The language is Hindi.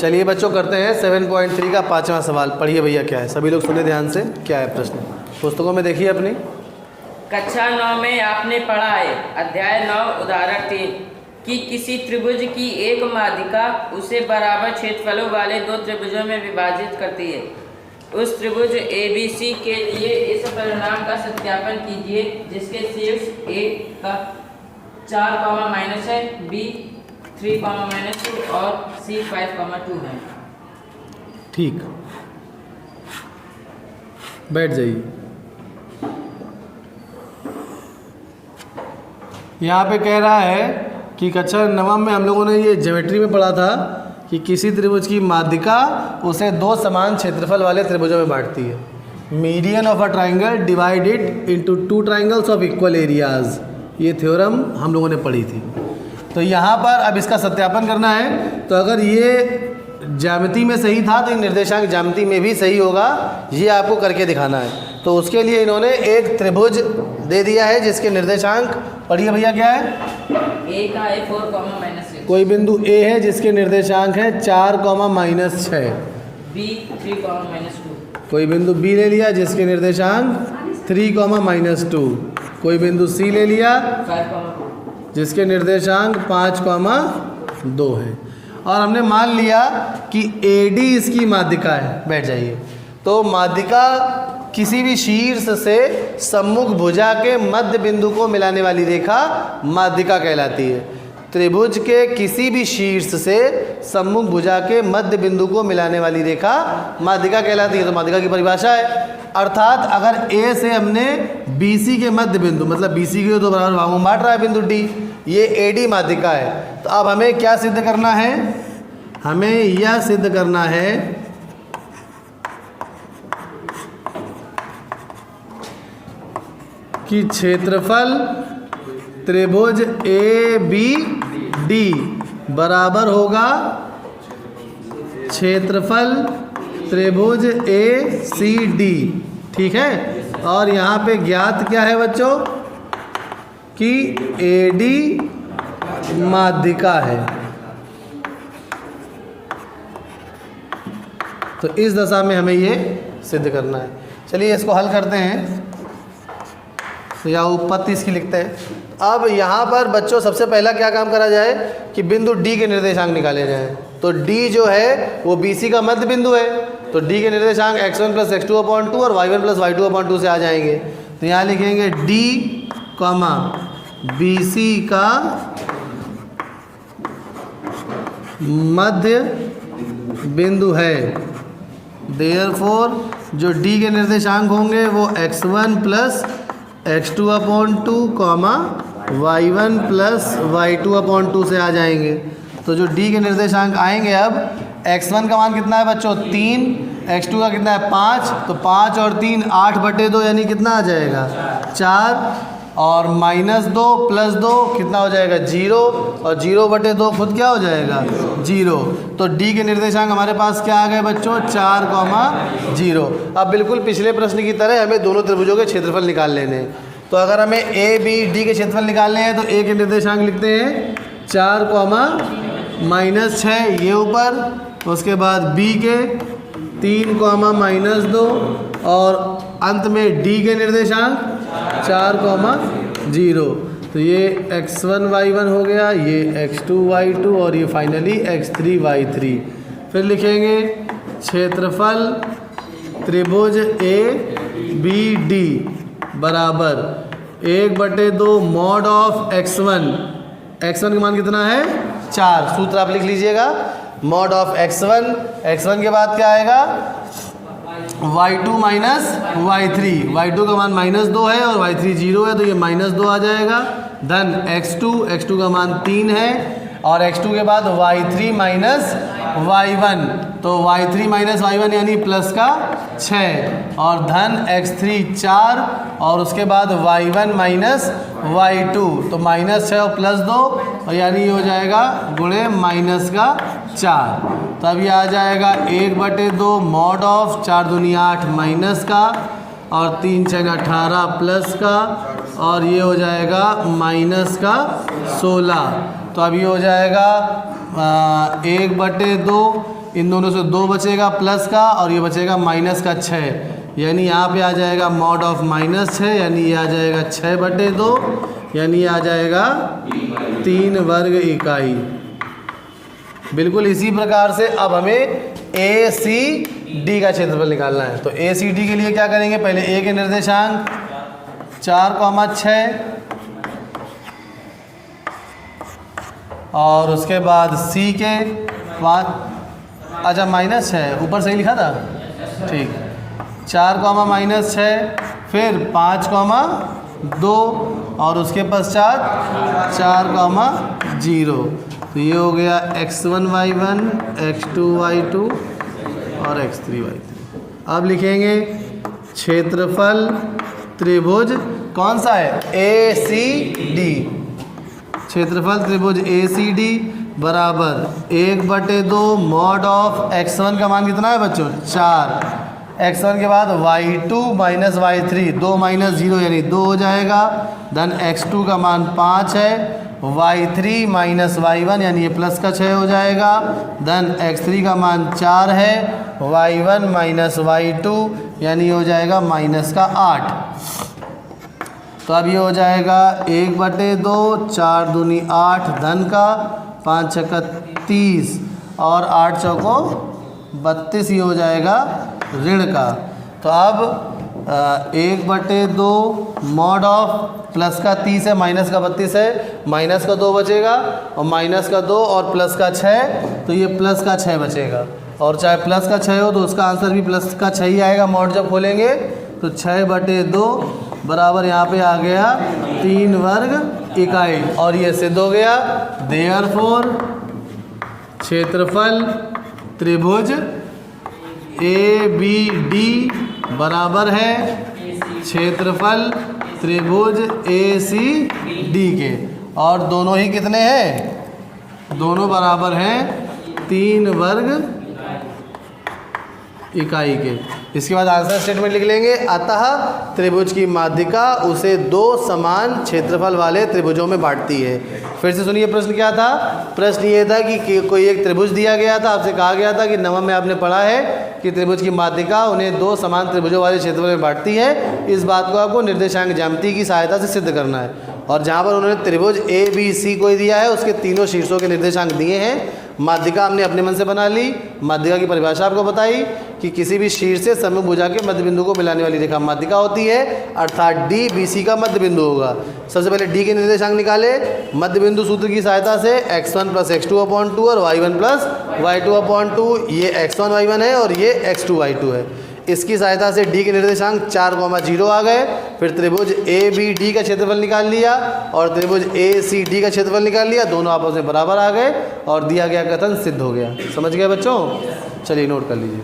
चलिए बच्चों करते हैं 7.3 का 5वां सवाल। पढ़िए भैया क्या है, सभी लोग सुने ध्यान से। क्या है प्रश्न, पुस्तकों में देखिए अपनी। कक्षा 9 में आपने पढ़ा है, अध्याय 9 उदाहरण 3 कि किसी त्रिभुज की एक माध्यिका उसे बराबर क्षेत्रफलों वाले दो त्रिभुजों में विभाजित करती है। उस त्रिभुज ABC के लिए इस परिणाम का सत्यापन कीजिए जिसके शीर्ष A का 4, है, B 3, -2 और C 5, 2 है। ठीक, बैठ जाइए। यहाँ पे कह रहा है कि कक्षा 9 में हम लोगों ने ये ज्योमेट्री में पढ़ा था कि किसी त्रिभुज की माध्यिका उसे दो समान क्षेत्रफल वाले त्रिभुजों में बांटती है। Median of a triangle divided into 2 triangles of equal areas, ये थ्योरम हम लोगों ने पढ़ी थी। तो यहाँ पर अब इसका सत्यापन करना है। तो अगर ये ज्यामिति में सही था तो निर्देशांक ज्यामिति में भी सही होगा, ये आपको करके दिखाना है। तो उसके लिए इन्होंने एक त्रिभुज दे दिया है जिसके निर्देशांक, पढ़िए भैया क्या है, A का है 4, -6, कोई बिंदु A है जिसके निर्देशांक है 4, -6, B 3, -2, कोई बिंदु B ले लिया जिसके निर्देशांक 3, -2, कोई बिंदु C ले लिया 5, जिसके निर्देशांक 5, 2 है। और हमने मान लिया कि AD इसकी माध्यिका है। बैठ जाइए। तो माध्यिका किसी भी शीर्ष से सम्मुख भुजा के मध्य बिंदु को मिलाने वाली रेखा माध्यिका कहलाती है। त्रिभुज के किसी भी शीर्ष से सम्मुख भुजा के मध्य बिंदु को मिलाने वाली रेखा माध्यिका कहलाती है। तो माध्यिका की परिभाषा है, अर्थात अगर A से हमने BC के मध्य बिंदु, मतलब BC के दो बराबर भागों में बांट रहा है बिंदु D, ये AD माध्यिका है। तो अब हमें क्या सिद्ध करना है, हमें यह सिद्ध करना है कि क्षेत्रफल त्रिभुज ABD बराबर होगा क्षेत्रफल त्रिभुज ACD। ठीक है। और यहाँ पे ज्ञात क्या है बच्चों कि AD माध्यिका है। तो इस दशा में हमें ये सिद्ध करना है। चलिए इसको हल करते हैं। तो या उत्पत्ति इसकी लिखते हैं। अब यहाँ पर बच्चों सबसे पहला क्या काम करा जाए कि बिंदु D के निर्देशांक निकाले जाएं। तो D जो है वो BC का मध्य बिंदु है। तो D के निर्देशांक x1 + x2/2 और y1 + y2/2 से आ जाएंगे। तो यहाँ लिखेंगे D, BC का मध्य बिंदु है। देयरफॉर जो D के निर्देशांक होंगे वो x1 + x2/2, y1 + y2/2 से आ जाएंगे। तो जो D के निर्देशांक आएंगे, अब x1 का मान कितना है बच्चों 3, x2 का कितना है 5, तो 5 और 3 8/2 यानी कितना आ जाएगा 4, और -2 + 2 कितना हो जाएगा 0, और 0/2 खुद क्या हो जाएगा 0। तो D के निर्देशांक हमारे पास क्या आ गए बच्चों 4, 0। अब बिल्कुल पिछले प्रश्न की तरह हमें दोनों त्रिभुजों के क्षेत्रफल निकाल लेने हैं। तो अगर हमें ABD के क्षेत्रफल निकालने हैं तो A के निर्देशांक लिखते हैं 4, -6 ये ऊपर, उसके बाद B के 3, -2 और अंत में D के निर्देशांक 4, 0। तो ये x1 y1 हो गया, ये x2 y2 और ये फाइनली x3 y3। फिर लिखेंगे क्षेत्रफल त्रिभुज ABD बराबर 1/2 mod ऑफ x1। x1 का मान कितना है 4, सूत्र आप लिख लीजिएगा mod ऑफ x1 के बाद क्या आएगा y2 - y3। y2 का मान -2 है और y3 0 है, तो ये -2 आ जाएगा। धन x2 का मान 3 है और x2 के बाद y3 - y1, तो y3 - y1 यानी प्लस का 6, और धन x3 4, और उसके बाद y1 - y2, तो -6 और +2, और यानी ये हो जाएगा गुणे -4। तो अब ये आ जाएगा 1/2 mod ऑफ 4 दूनी 8 माइनस का, और 3 6 18 प्लस का, और ये हो जाएगा -16। तो अब ये हो जाएगा 1/2 इन दोनों से 2 बचेगा प्लस का और ये बचेगा माइनस का 6, यानी यहाँ पे आ जाएगा मॉड ऑफ -6, यानी ये आ जाएगा 6/2, यानी ये आ जाएगा 3 वर्ग इकाई। बिल्कुल इसी प्रकार से अब हमें ACD का क्षेत्रफल निकालना है। तो ACD के लिए क्या करेंगे, पहले A के निर्देशांक 4,6 और उसके बाद C के 5, अच्छा -6 ऊपर सही लिखा था, ठीक, 4,-6 फिर 5,2 और उसके पश्चात 4,0। तो ये हो गया x1 y1, x2 y2 और x3 y3। अब लिखेंगे क्षेत्रफल त्रिभुज कौन सा है, ACD। क्षेत्रफल त्रिभुज ACD बराबर 1/2 मॉड ऑफ x1 का मान कितना है बच्चों, 4, x1 के बाद y2 माइनस y3, 2 माइनस 0 यानी 2 हो जाएगा, धन x2 का मान 5 है, y3 माइनस y1 यानी ये प्लस का 6 हो जाएगा, धन x3 का मान 4 है, y1 माइनस y2 यानी हो जाएगा माइनस का 8। तो अब ये हो जाएगा 1/2, 4 दूनी 8, धन का 5 छक्का 30 और 8 चौको 32, ये हो जाएगा ऋण का। तो अब 1/2 मॉड ऑफ प्लस का 30 है, माइनस का 32 है, माइनस का 2 बचेगा और माइनस का 2 और प्लस का 6, तो ये प्लस का 6 बचेगा। और चाहे प्लस का 6 हो तो उसका आंसर भी प्लस का 6 ही आएगा। मॉड जब खोलेंगे तो 6/2 बराबर यहाँ पे आ गया 3 वर्ग इकाई और ये सिद्ध हो गया। देयरफॉर क्षेत्रफल त्रिभुज ABD बराबर है क्षेत्रफल त्रिभुज ACD के, और दोनों ही कितने हैं, दोनों बराबर हैं 3 वर्ग इकाई के। इसके बाद आंसर स्टेटमेंट लिख लेंगे। अतः त्रिभुज की माध्यिका उसे 2 समान क्षेत्रफल वाले त्रिभुजों में बांटती है। फिर से सुनिए प्रश्न क्या था। प्रश्न ये था कि कोई एक त्रिभुज दिया गया था, आपसे कहा गया था कि नवम में आपने पढ़ा है कि त्रिभुज की माध्यिका उन्हें 2 समान त्रिभुजों वाले क्षेत्रफल में बांटती है। इस बात को आपको निर्देशांक ज्यामिति की सहायता से सिद्ध करना है। और जहाँ पर उन्होंने त्रिभुज ABC को दिया है उसके तीनों शीर्षों के निर्देशांक दिए हैं। माध्यिका हमने अपने मन से बना ली। माध्यिका की परिभाषा आपको बताई कि किसी भी शीर्ष से समूह भुजा के मध्य बिंदु को मिलाने वाली रेखा माध्यिका होती है, अर्थात D BC का मध्य बिंदु होगा। सबसे पहले D के निर्देशांक निकाले मध्य बिंदु सूत्र की सहायता से, x1 + x2/2 और y1 + y2/2। ये x1 y1 है और ये x2 y2 है। इसकी सहायता से D के निर्देशांक 4,0 आ गए। फिर त्रिभुज ABD का क्षेत्रफल निकाल लिया और त्रिभुज ACD का क्षेत्रफल निकाल लिया। दोनों आपस में बराबर आ गए और दिया गया कथन सिद्ध हो गया। समझ गए बच्चों? चलिए नोट कर लीजिए।